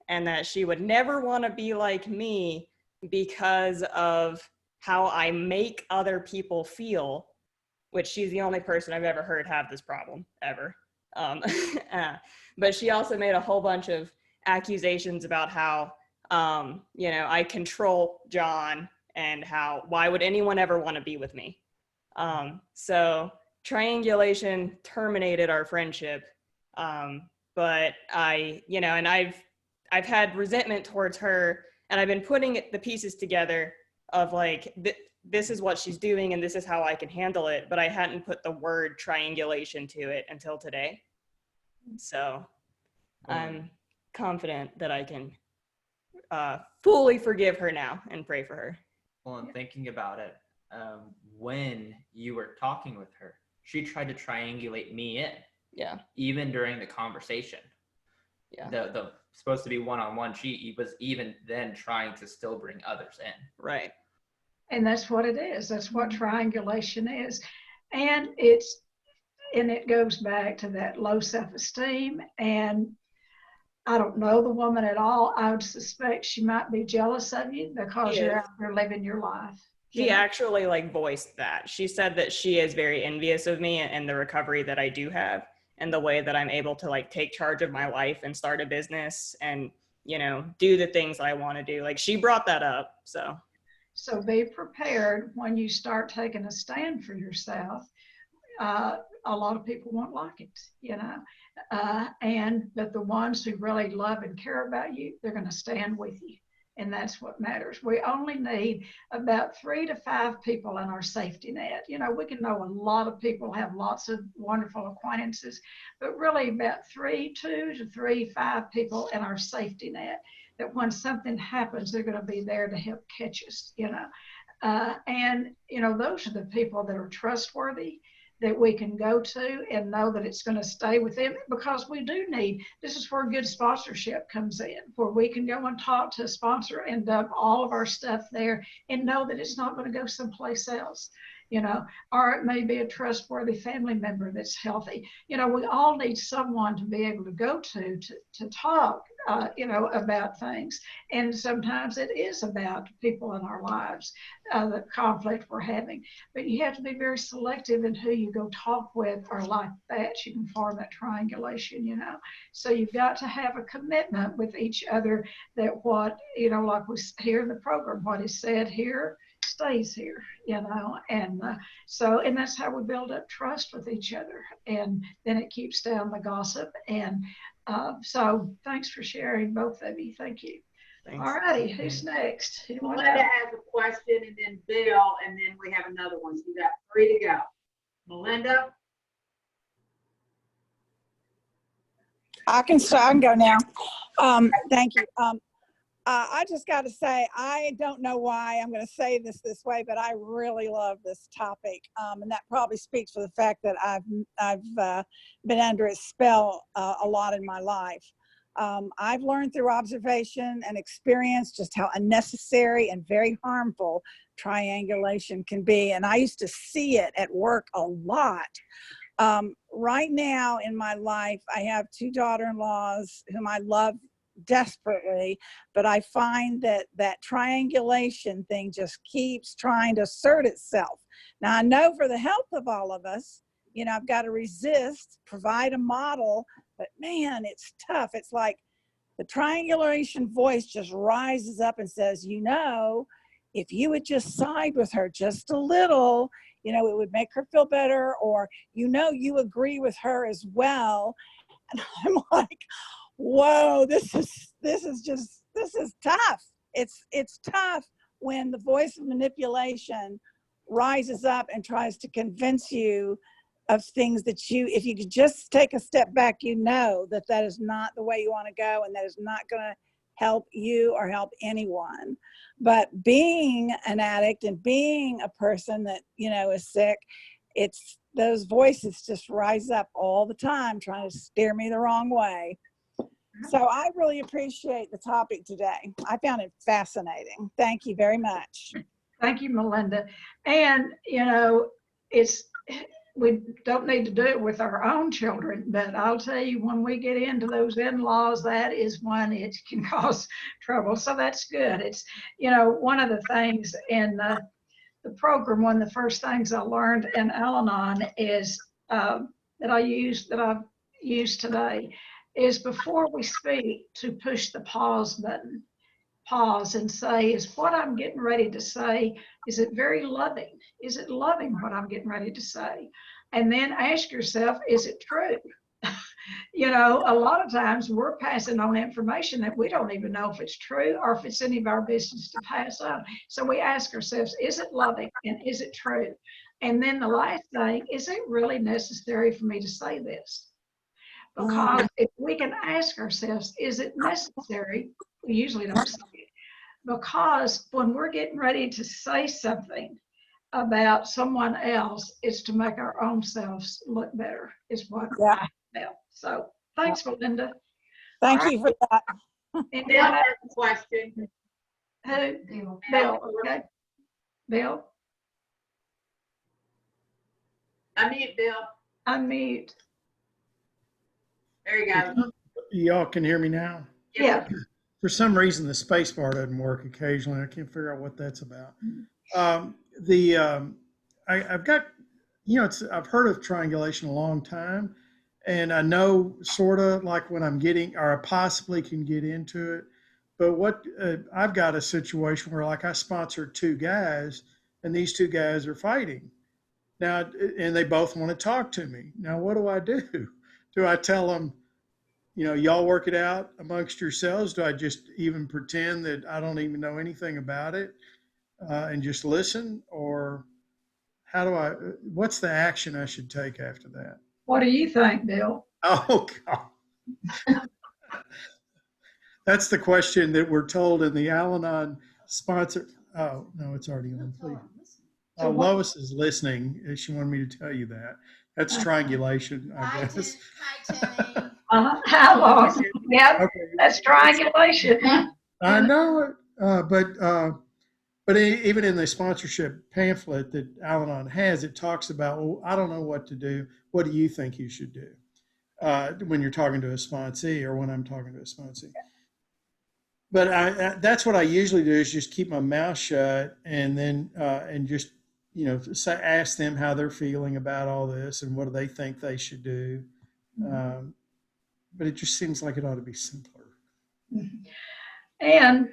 and that she would never want to be like me because of how I make other people feel, which she's the only person I've ever heard have this problem, ever. But she also made a whole bunch of accusations about how, you know, I control John, and why would anyone ever want to be with me? So triangulation terminated our friendship. But you know, and I've had resentment towards her, and I've been putting the pieces together of like, this is what she's doing and this is how I can handle it, but I hadn't put the word triangulation to it until today. So I'm confident that I can fully forgive her now and pray for her. Well, and thinking about it, when you were talking with her, she tried to triangulate me in. Yeah. Even during the conversation. Yeah. The supposed to be one-on-one, she was even then trying to still bring others in. Right. And that's what it is. That's what triangulation is. And it goes back to that low self-esteem. And I don't know the woman at all. I would suspect she might be jealous of you because you're out there living your life. She actually like voiced that. She said that she is very envious of me and the recovery that I do have, and the way that I'm able to like take charge of my life and start a business and, you know, do the things I want to do. Like, she brought that up. So be prepared when you start taking a stand for yourself. A lot of people won't like it, you know, but the ones who really love and care about you, they're going to stand with you. And that's what matters. We only need about 3 to 5 people in our safety net. You know, we can know a lot of people, have lots of wonderful acquaintances, but really about 2 to 3, 5 people in our safety net, that when something happens, they're going to be there to help catch us, you know. And, you know, those are the people that are trustworthy, that we can go to and know that it's going to stay with them, because we do need, this is where good sponsorship comes in, where we can go and talk to a sponsor and dump all of our stuff there and know that it's not going to go someplace else, you know, or it may be a trustworthy family member that's healthy. You know, we all need someone to be able to go to talk, you know, about things. And sometimes it is about people in our lives, the conflict we're having. But you have to be very selective in who you go talk with, or like that you can form that triangulation, you know. So you've got to have a commitment with each other, that what, you know, like we hear in the program, what is said here stays here, you know. And and that's how we build up trust with each other, and then it keeps down the gossip. And so thanks for sharing, both of you. Thank you. thanks. All righty, who's next? Anyone Melinda else? has a question, and then Bill, and then we have another one. So you got 3 to go. Melinda? I can go now. Thank you. I just got to say, I don't know why I'm going to say this way, but I really love this topic, and that probably speaks for the fact that I've been under its spell a lot in my life. I've learned through observation and experience just how unnecessary and very harmful triangulation can be, and I used to see it at work a lot. Right now in my life, I have 2 daughter-in-laws whom I love desperately, but I find that triangulation thing just keeps trying to assert itself. Now, I know for the health of all of us, you know, I've got to resist, provide a model, but man, it's tough. It's like the triangulation voice just rises up and says, you know, if you would just side with her just a little, you know, it would make her feel better, or, you know, you agree with her as well. And I'm like, whoa, this is tough. It's tough when the voice of manipulation rises up and tries to convince you of things that if you could just take a step back, you know that is not the way you want to go, and that is not going to help you or help anyone. But being an addict and being a person that, you know, is sick, it's those voices just rise up all the time trying to steer me the wrong way. So I really appreciate the topic today. I found it fascinating. Thank you very much. Thank you, Melinda. And, we don't need to do it with our own children, but I'll tell you, when we get into those in-laws, that is when it can cause trouble. So that's good. It's, one of the things in the program, one of the first things I learned in Al-Anon is that I've used today is, before we speak, to push the pause button. Pause and say, is what I'm getting ready to say, is it very loving? Is it loving what I'm getting ready to say? And then ask yourself, is it true? A lot of times we're passing on information that we don't even know if it's true or if it's any of our business to pass on. So we ask ourselves, is it loving and is it true? And then the last thing, is it really necessary for me to say this? Because if we can ask ourselves, is it necessary? We usually don't say it. Because when we're getting ready to say something about someone else, it's to make our own selves look better, is what I felt. So thanks, Melinda. Thank you for that. And Bill has a question. who? Bill, okay. Bill, Unmute, Bill. unmute. There you go. Y'all can hear me now? Yeah. For some reason, the space bar doesn't work occasionally. I can't figure out what that's about. I've got, I've heard of triangulation a long time, and I know sort of like when I'm getting, or I possibly can get into it. But what I've got a situation where, like, I sponsored 2 guys, and these 2 guys are fighting now, and they both want to talk to me. Now, what do I do? Do I tell them, y'all work it out amongst yourselves? Do I just even pretend that I don't even know anything about it and just listen? Or what's the action I should take after that? What do you think, Bill? Oh, God. That's the question that we're told in the Al-Anon sponsor. Oh, no, it's already on. Please. Lois is listening. She wanted me to tell you that. That's triangulation, I guess. How long? Yeah, Okay. that's triangulation. I know it, but even in the sponsorship pamphlet that Al-Anon has, it talks about, well, I don't know what to do. What do you think you should do when you're talking to a sponsee, or when I'm talking to a sponsee? But that's what I usually do, is just keep my mouth shut, and then and just ask them how they're feeling about all this and what do they think they should do. But it just seems like it ought to be simpler. And,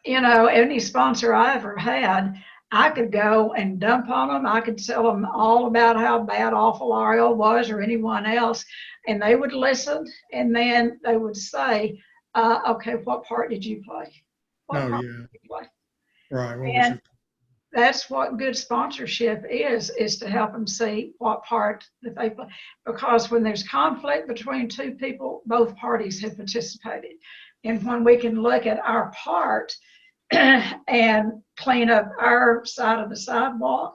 any sponsor I ever had, I could go and dump on them. I could tell them all about how bad, awful RL was, or anyone else, and they would listen, and then they would say, okay, what part did you play? What part did you play? Right. And that's what good sponsorship is to help them see what part that they play. Because when there's conflict between 2 people, both parties have participated. And when we can look at our part and clean up our side of the sidewalk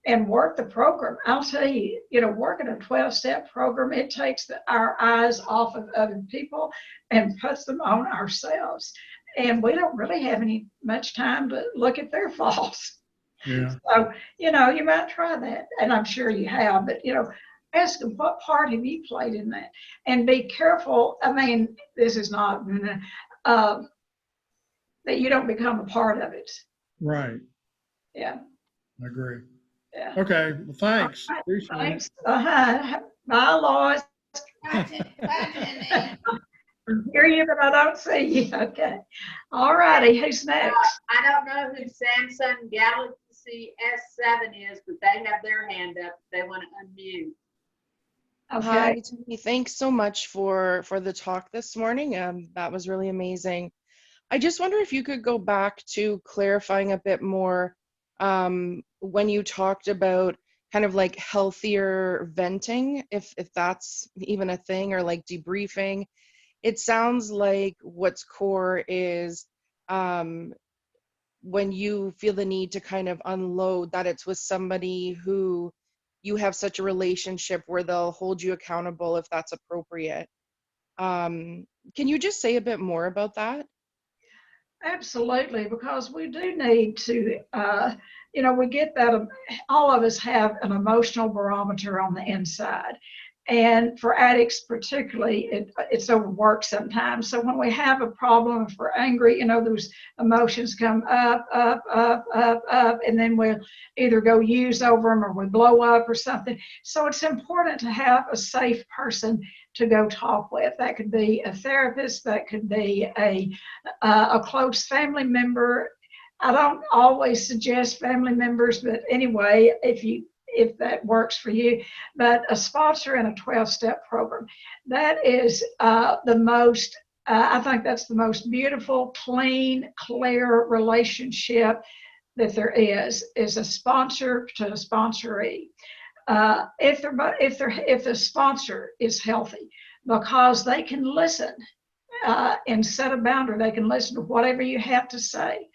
and work the program, I'll tell you, working a 12-step program, it takes our eyes off of other people and puts them on ourselves. And we don't really have much time to look at their faults. Yeah. So, you might try that, and I'm sure you have, but, ask them, what part have you played in that? And be careful. I mean, this is not that you don't become a part of it. Right. Yeah. I agree. Yeah. Okay. Well, thanks. Right. Appreciate Thanks. it. Bye, Lois. I hear you, but I don't see you. Okay. All righty. Who's next? I don't know who Samsung Galaxy S7 is, but they have their hand up. They want to unmute. Okay. Hi, Tennie. Thanks so much for the talk this morning. That was really amazing. I just wonder if you could go back to clarifying a bit more when you talked about kind of like healthier venting, if that's even a thing, or like debriefing. It sounds like what's core is when you feel the need to kind of unload, that it's with somebody who you have such a relationship where they'll hold you accountable if that's appropriate. Can you just say a bit more about that? Absolutely, because we do need to, we get that, all of us have an emotional barometer on the inside. And for addicts particularly, it's overworked sometimes. So when we have a problem, if we're angry, those emotions come up, up, up, up, up, and then we'll either go use over them or we blow up or something. So it's important to have a safe person to go talk with. That could be a therapist, that could be a close family member. I don't always suggest family members, but anyway, if that works for you, but a sponsor in a 12-step program, that is the most, I think that's the most beautiful, clean, clear relationship that there is a sponsor to a sponsoree. If the sponsor is healthy, because they can listen and set a boundary, they can listen to whatever you have to say.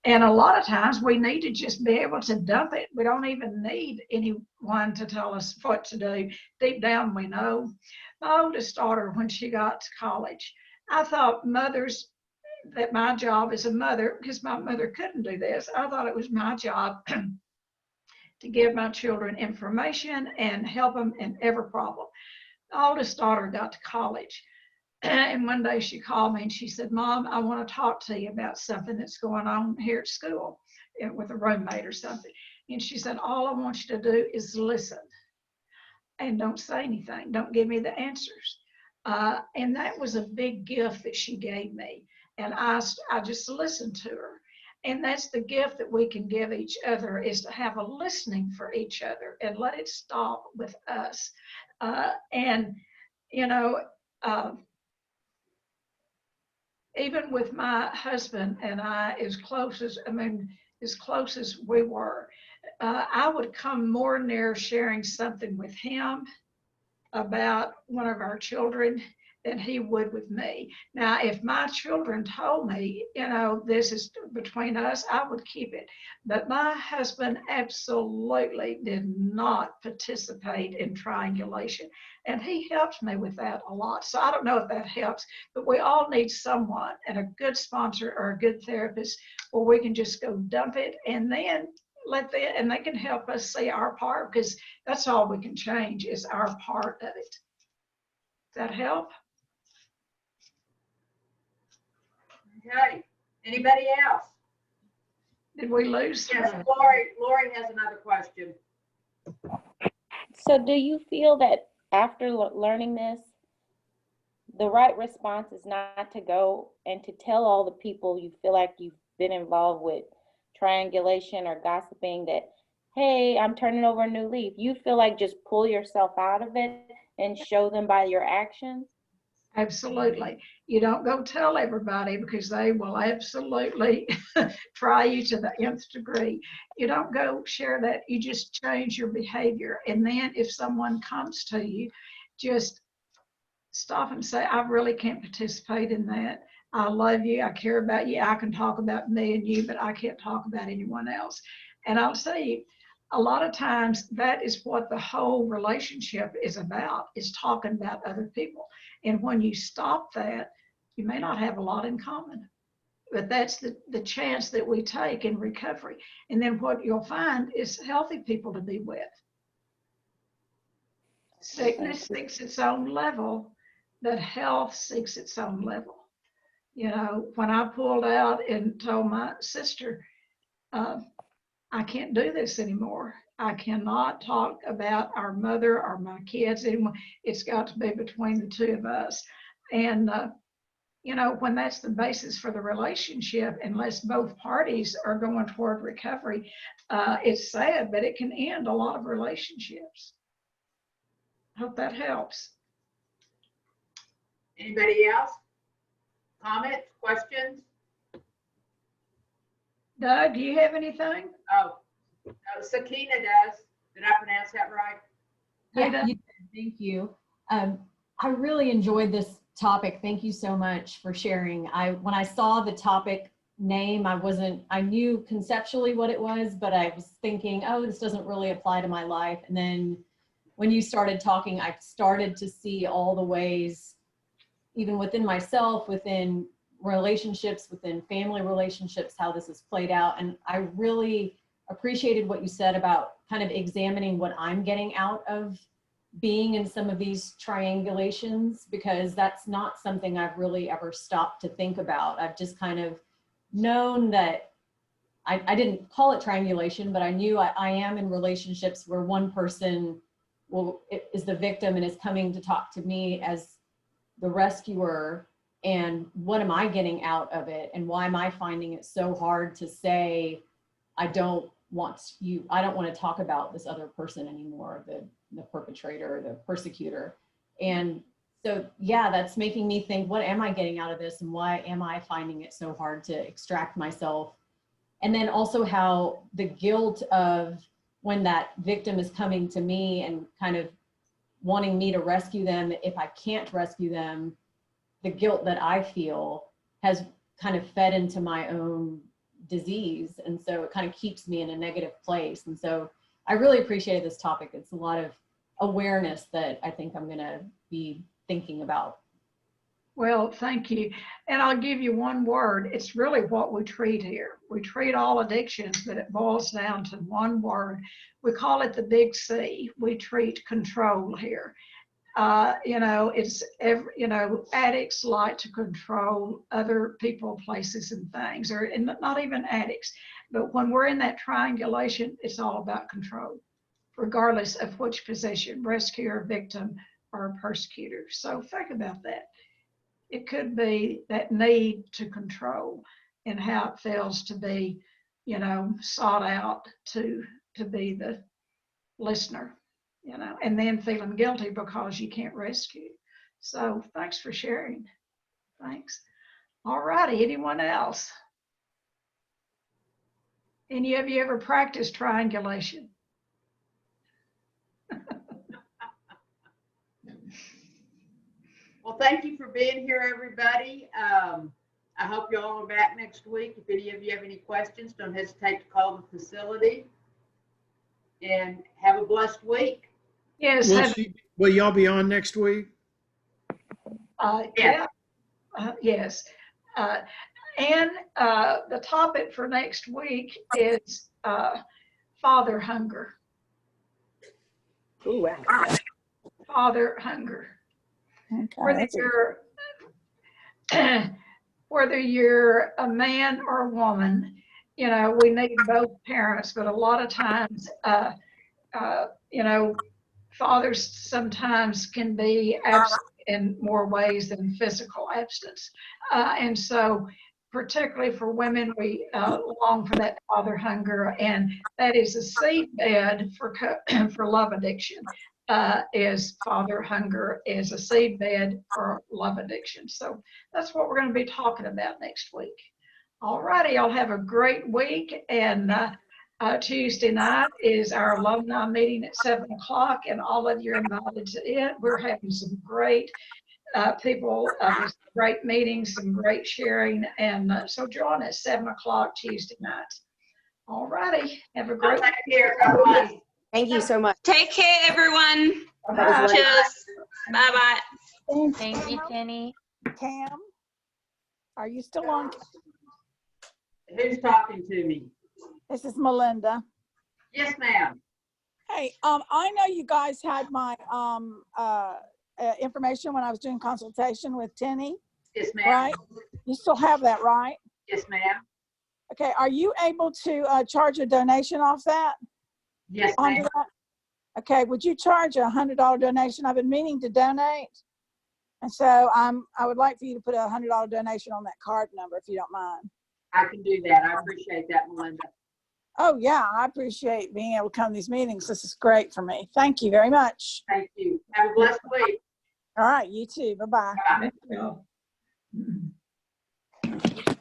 And a lot of times we need to just be able to dump it. We don't even need anyone to tell us what to do. Deep down, we know. My oldest daughter, when she got to college, I thought that my job as a mother, because my mother couldn't do this, I thought it was my job to give my children information and help them in every problem. My oldest daughter got to college. And one day she called me and she said, Mom, I want to talk to you about something that's going on here at school with a roommate or something. And she said, all I want you to do is listen and don't say anything. Don't give me the answers. And that was a big gift that she gave me. And I just listened to her. And that's the gift that we can give each other, is to have a listening for each other and let it stop with us. Even with my husband and I, as close as we were, I would come more near sharing something with him about one of our children than he would with me. Now, if my children told me, this is between us, I would keep it. But my husband absolutely did not participate in triangulation. And he helped me with that a lot. So I don't know if that helps, but we all need someone, and a good sponsor or a good therapist, where we can just go dump it and then and they can help us see our part, because that's all we can change is our part of it. Does that help? Okay. Anybody else? Did we lose her? Yes, Lori has another question. So do you feel that after learning this, the right response is not to go and to tell all the people you feel like you've been involved with triangulation or gossiping that, hey, I'm turning over a new leaf? You feel like just pull yourself out of it and show them by your actions? Absolutely. You don't go tell everybody, because they will absolutely try you to the nth degree. You don't go share that. You just change your behavior. And then if someone comes to you, just stop and say, I really can't participate in that. I love you. I care about you. I can talk about me and you, but I can't talk about anyone else. And I'll say, a lot of times that is what the whole relationship is about, is talking about other people. And when you stop that, you may not have a lot in common, but that's the chance that we take in recovery. And then what you'll find is healthy people to be with. Sickness seeks its own level, but health seeks its own level. When I pulled out and told my sister, I can't do this anymore. I cannot talk about our mother or my kids anymore. It's got to be between the two of us. And, when that's the basis for the relationship, unless both parties are going toward recovery, it's sad, but it can end a lot of relationships. Hope that helps. Anybody else? Comments, questions? Doug, do you have anything? Oh, Sakina does. Did I pronounce that right? Yeah, you did. Thank you. I really enjoyed this topic. Thank you so much for sharing. When I saw the topic name. I knew conceptually what it was, but I was thinking, oh, this doesn't really apply to my life. And then when you started talking, I started to see all the ways, even within myself, within relationships, within family relationships, how this has played out. And I really appreciated what you said about kind of examining what I'm getting out of being in some of these triangulations, because that's not something I've really ever stopped to think about. I've just kind of known that I didn't call it triangulation, but I knew I am in relationships where one person is the victim and is coming to talk to me as the rescuer. And what am I getting out of it? And why am I finding it so hard to say, I don't want to talk about this other person anymore, the perpetrator, the persecutor. And so, yeah, that's making me think, what am I getting out of this? And why am I finding it so hard to extract myself? And then also how the guilt of when that victim is coming to me and kind of wanting me to rescue them, if I can't rescue them, the guilt that I feel has kind of fed into my own disease. And so it kind of keeps me in a negative place. And so I really appreciated this topic. It's a lot of awareness that I think I'm going to be thinking about. Well, thank you. And I'll give you one word. It's really what we treat here. We treat all addictions, but it boils down to one word. We call it the big C. We treat control here. Addicts like to control other people, places, and things, and not even addicts. But when we're in that triangulation, it's all about control, regardless of which position, rescuer, victim, or persecutor. So think about that. It could be that need to control and how it feels to be, sought out to be the listener, and then feeling guilty because you can't rescue. So thanks for sharing. Thanks. All righty, anyone else? Any of you ever practiced triangulation? Well, thank you for being here, everybody. I hope you all are back next week. If any of you have any questions, don't hesitate to call the facility. And have a blessed week. Yes. Will y'all be on next week? Yeah. Yes. And the topic for next week is father hunger. Ooh, wow. Father hunger. Okay, Whether you're a man or a woman, we need both parents, but a lot of times, fathers sometimes can be absent in more ways than physical absence. And so particularly for women, we long for that father hunger, and that is a seedbed for love addiction. Is father hunger is a seedbed for love addiction. So that's what we're going to be talking about next week. All righty, y'all have a great week, and Tuesday night is our alumni meeting at 7 o'clock, and all of you are invited to it. We're having some great people, great meetings, some great sharing, and so join us 7 o'clock Tuesday night. All righty, have a great week. Thank you so much. Take care, everyone. Bye. Cheers. Bye-bye. Thank you, Tennie. Cam, are you still on? Who's talking to me? This is Melinda. Yes, ma'am. Hey, I know you guys had my information when I was doing consultation with Tennie. Yes, ma'am. Right? You still have that, right? Yes, ma'am. Okay, are you able to charge a donation off that? Yes, ma'am. Okay, would you charge a $100 donation? I've been meaning to donate, and so I would like for you to put a $100 donation on that card number if you don't mind. I can do that. I appreciate that, Melinda. Oh yeah, I appreciate being able to come to these meetings. This is great for me. Thank you very much. Thank you. Have a blessed week. All right, you too. Bye-bye. Bye.